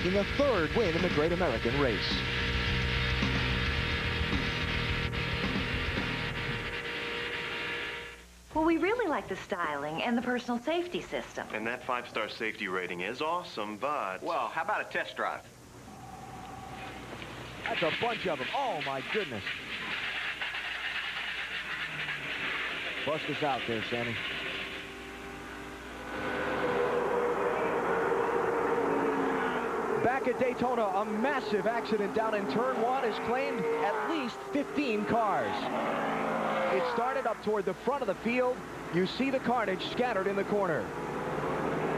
making a third win in the Great American Race. Well, we really like the styling and the personal safety system. And that 5-star safety rating is awesome, but... Well, how about a test drive? That's a bunch of them. Oh, my goodness. Bust us out there, Sammy. Back at Daytona, a massive accident down in Turn 1 has claimed at least 15 cars. It started up toward the front of the field. You see the carnage scattered in the corner.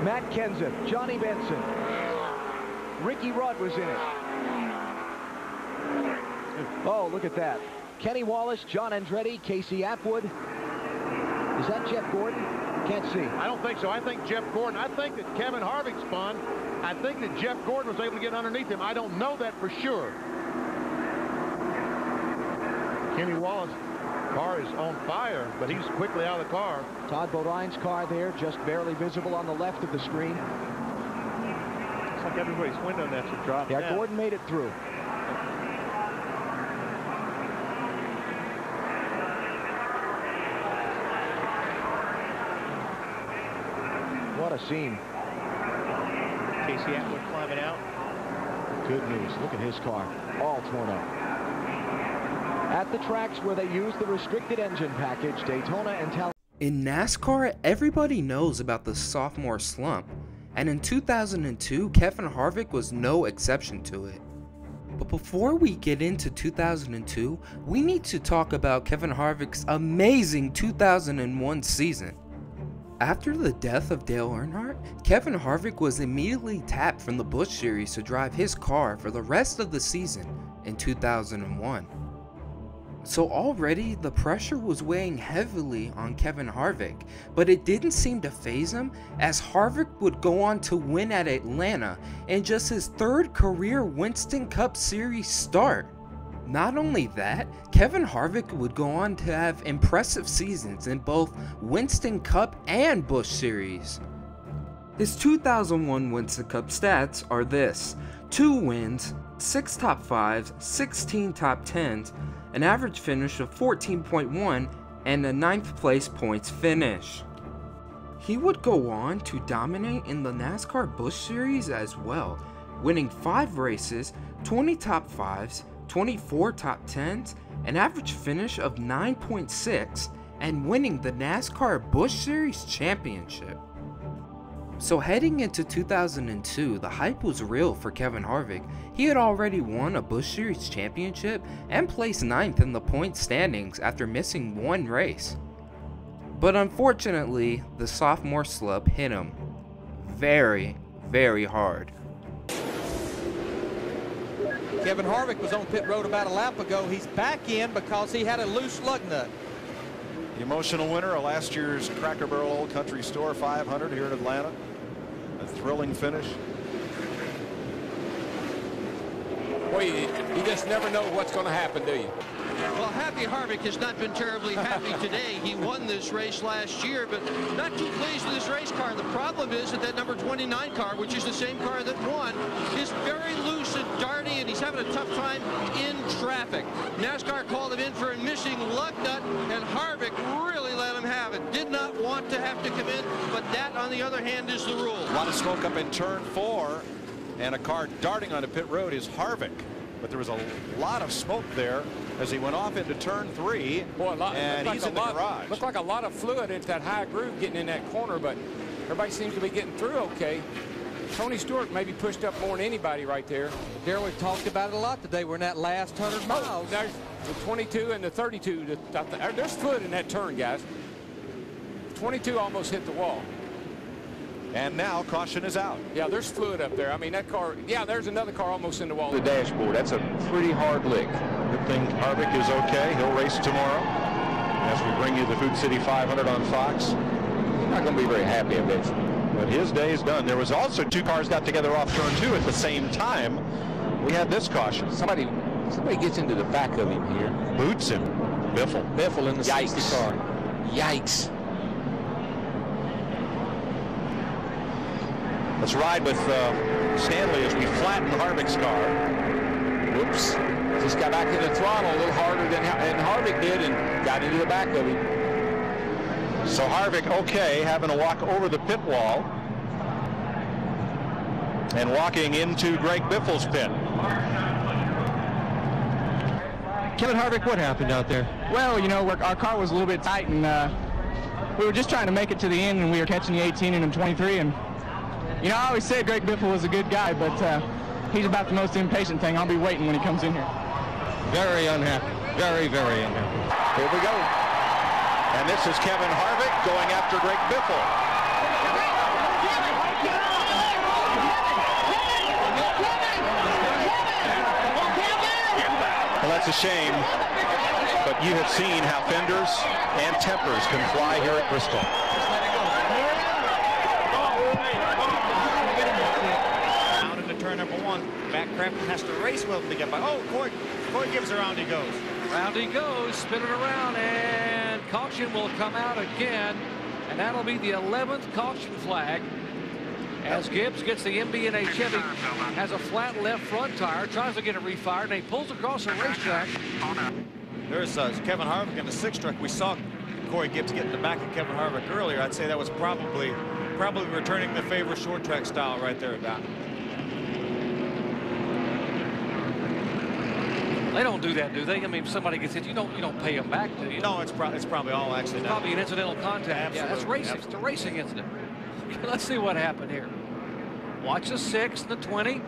Matt Kenseth, Johnny Benson, Ricky Rudd was in it. Oh, look at that. Kenny Wallace, John Andretti, Casey Atwood. Is that Jeff Gordon? Can't see. I don't think so. I think Jeff Gordon. I think that Kevin Harvick spun. I think that Jeff Gordon was able to get underneath him. I don't know that for sure. Kenny Wallace' car is on fire, but he's quickly out of the car. Todd Bodine's car there, just barely visible on the left of the screen. It's like everybody's window nets are dropped. Yeah, Gordon made it through. What a scene. Casey Atwood climbing out. Good news. Look at his car. All torn up. At the tracks where they use the restricted engine package, Daytona and Talladega. In NASCAR, everybody knows about the sophomore slump, and in 2002, Kevin Harvick was no exception to it. But before we get into 2002, we need to talk about Kevin Harvick's amazing 2001 season. After the death of Dale Earnhardt, Kevin Harvick was immediately tapped from the Busch Series to drive his car for the rest of the season in 2001. So already the pressure was weighing heavily on Kevin Harvick, but it didn't seem to faze him, as Harvick would go on to win at Atlanta in just his third career Winston Cup Series start. Not only that, Kevin Harvick would go on to have impressive seasons in both Winston Cup and Busch Series. His 2001 Winston Cup stats are this: 2 wins, 6 top 5s, 16 top 10s, an average finish of 14.1, and a 9th place points finish. He would go on to dominate in the NASCAR Busch Series as well, winning 5 races, 20 top 5s, 24 top 10s, an average finish of 9.6, and winning the NASCAR Busch Series Championship. So heading into 2002, the hype was real for Kevin Harvick. He had already won a Busch Series Championship and placed 9th in the point standings after missing 1 race. But unfortunately, the sophomore slump hit him very, very hard. Kevin Harvick was on pit road about a lap ago. He's back in because he had a loose lug nut. The emotional winner of last year's Cracker Barrel Old Country Store 500 here in Atlanta. A thrilling finish. Well, you just never know what's going to happen, do you? Well, Happy Harvick has not been terribly happy today. He won this race last year, but not too pleased with his race car. The problem is that number 29 car, which is the same car that won, is very loose and darty, and he's having a tough time in traffic. NASCAR called him in for a missing lug nut, and Harvick really let him have it. Did not want to have to come in, but that, on the other hand, is the rule. A lot of smoke up in turn 4, and a car darting onto pit road is Harvick. But there was a lot of smoke there as he went off into turn 3. Boy, and he's in the garage. Looked like a lot of fluid into that high groove getting in that corner, but everybody seems to be getting through okay. Tony Stewart maybe pushed up more than anybody right there. Darryl, we've talked about it a lot today. We're in that last 100 miles. Oh, there's the 22 and the 32. There's fluid in that turn, guys. 22 almost hit the wall. And now caution is out. Yeah, there's fluid up there. I mean, that car, yeah, there's another car almost in the wall. The dashboard, that's a pretty hard lick. Good thing Harvick is okay. He'll race tomorrow as we bring you the Food City 500 on Fox. He's not going to be very happy, I bet. But his day is done. There was also 2 cars got together off turn 2 at the same time. We had this caution. Somebody gets into the back of him here. Boots him. Biffle in the safety car. Yikes. Let's ride with Stanley as we flatten Harvick's car. Whoops. Just got back in the throttle a little harder than Harvick did and got into the back of him. So Harvick, okay, having to walk over the pit wall and walking into Greg Biffle's pit. Kevin Harvick, what happened out there? Well, you know, our car was a little bit tight, and we were just trying to make it to the end, and we were catching the 18 and the 23. And, you know, I always said Greg Biffle was a good guy, but he's about the most impatient thing. I'll be waiting when he comes in here. Very unhappy. Very, very unhappy. Here we go. And this is Kevin Harvick going after Greg Biffle. Well, that's a shame, but you have seen how fenders and tempers can fly here at Bristol. Out into turn number 1. Matt Crafton has to race Wilton to get by. Oh, Corey Gibbs around he goes. Round he goes, spinning around, and caution will come out again, and that'll be the 11th caution flag. As Gibbs gets the MB&A Chevy, has a flat left front tire, tries to get it refired, and he pulls across the racetrack. There's Kevin Harvick in the 6th truck. We saw Corey Gibbs get in the back of Kevin Harvick earlier. I'd say that was probably returning the favor short track style right there, Don. They don't do that, do they? I mean, if somebody gets hit, you don't pay them back, do you? No, it's probably all accident. It's probably an incidental contact. Absolutely. Yeah, that's racing. It's a racing incident. Let's see what happened here. Watch the 6 and the 20.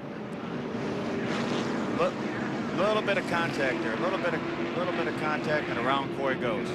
Little bit of contact there. A little bit of contact, and around Corey goes.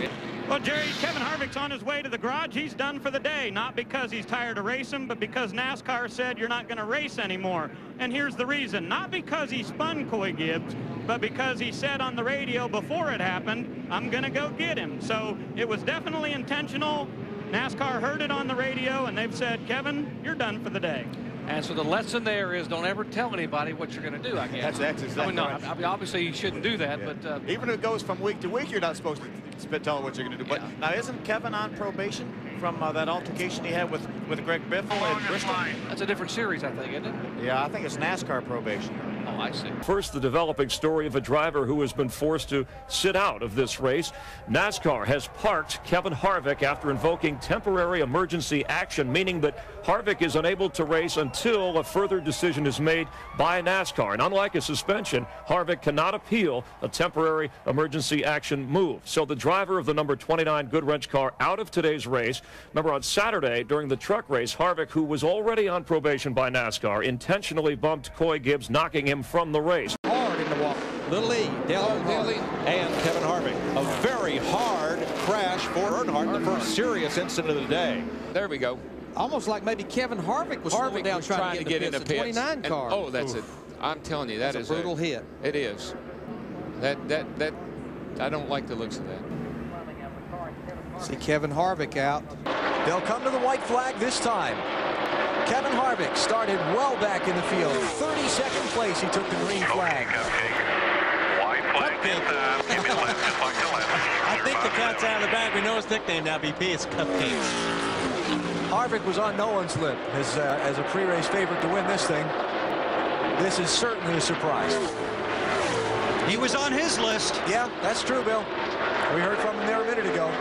Well, Jerry, Kevin Harvick's on his way to the garage. He's done for the day, not because he's tired of racing, but because NASCAR said you're not going to race anymore. And here's the reason. Not because he spun Corey Gibbs, but because he said on the radio before it happened, I'm going to go get him. So it was definitely intentional. NASCAR heard it on the radio, and they've said, Kevin, you're done for the day. And so the lesson there is don't ever tell anybody what you're going to do, I guess. That's exactly I mean, no, right. obviously you shouldn't do that, Yeah. but... Even if it goes from week to week, you're not supposed to tell what you're going to do. But now, isn't Kevin on probation from that altercation he had with Greg Biffle in Bristol? That's a different series, I think, isn't it? Yeah, I think it's NASCAR probation. Oh, I see. First, the developing story of a driver who has been forced to sit out of this race. NASCAR has parked Kevin Harvick after invoking temporary emergency action, meaning that Harvick is unable to race until a further decision is made by NASCAR. And unlike a suspension, Harvick cannot appeal a temporary emergency action move. So the driver of the number 29 Goodwrench car out of today's race. Remember, on Saturday during the truck race, Harvick, who was already on probation by NASCAR, intentionally bumped Coy Gibbs, knocking him from the race. Hard in the walk. Little E, Dale Earnhardt, And Kevin Harvick. A very hard crash for Earnhardt, the first serious incident of the day. There we go. Almost like maybe Kevin Harvick was slowing down trying to get in the pits. 29 car. Oh, that's it. I'm telling you, that is a brutal hit. It is. That I don't like the looks of that. See Kevin Harvick out. They'll come to the white flag this time. Kevin Harvick started well back in the field. 32nd place, he took the green flag. White flag this time. Give me left, just like the left. I think the cat's out of the bag. We know his nickname now, BP. It's Cupcakes. Harvick was on no one's lip as a pre-race favorite to win this thing. This is certainly a surprise. He was on his list. Yeah, that's true, Bill. We heard from him there a minute ago.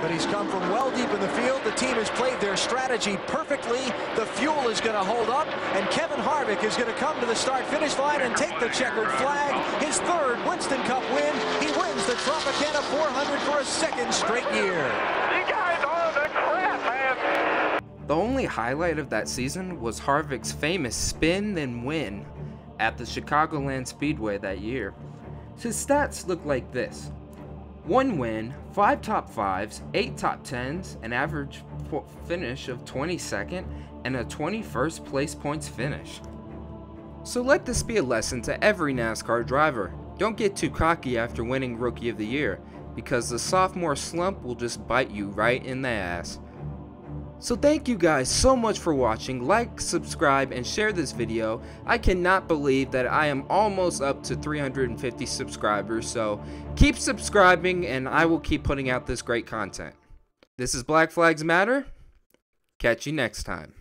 But he's come from well deep in the field. The team has played their strategy perfectly. The fuel is going to hold up, and Kevin Harvick is going to come to the start-finish line and take the checkered flag. His third Winston Cup win. He wins the Tropicana 400 for a second straight year. You guys are the crap, man. The only highlight of that season was Harvick's famous spin then win at the Chicagoland Speedway that year. His stats look like this: 1 win, 5 top 5s, 8 top 10s, an average finish of 22nd, and a 21st place points finish. So let this be a lesson to every NASCAR driver. Don't get too cocky after winning Rookie of the Year, because the sophomore slump will just bite you right in the ass. So thank you guys so much for watching. Like, subscribe, and share this video. I cannot believe that I am almost up to 350 subscribers, so keep subscribing and I will keep putting out this great content. This is Black Flags Matter. Catch you next time.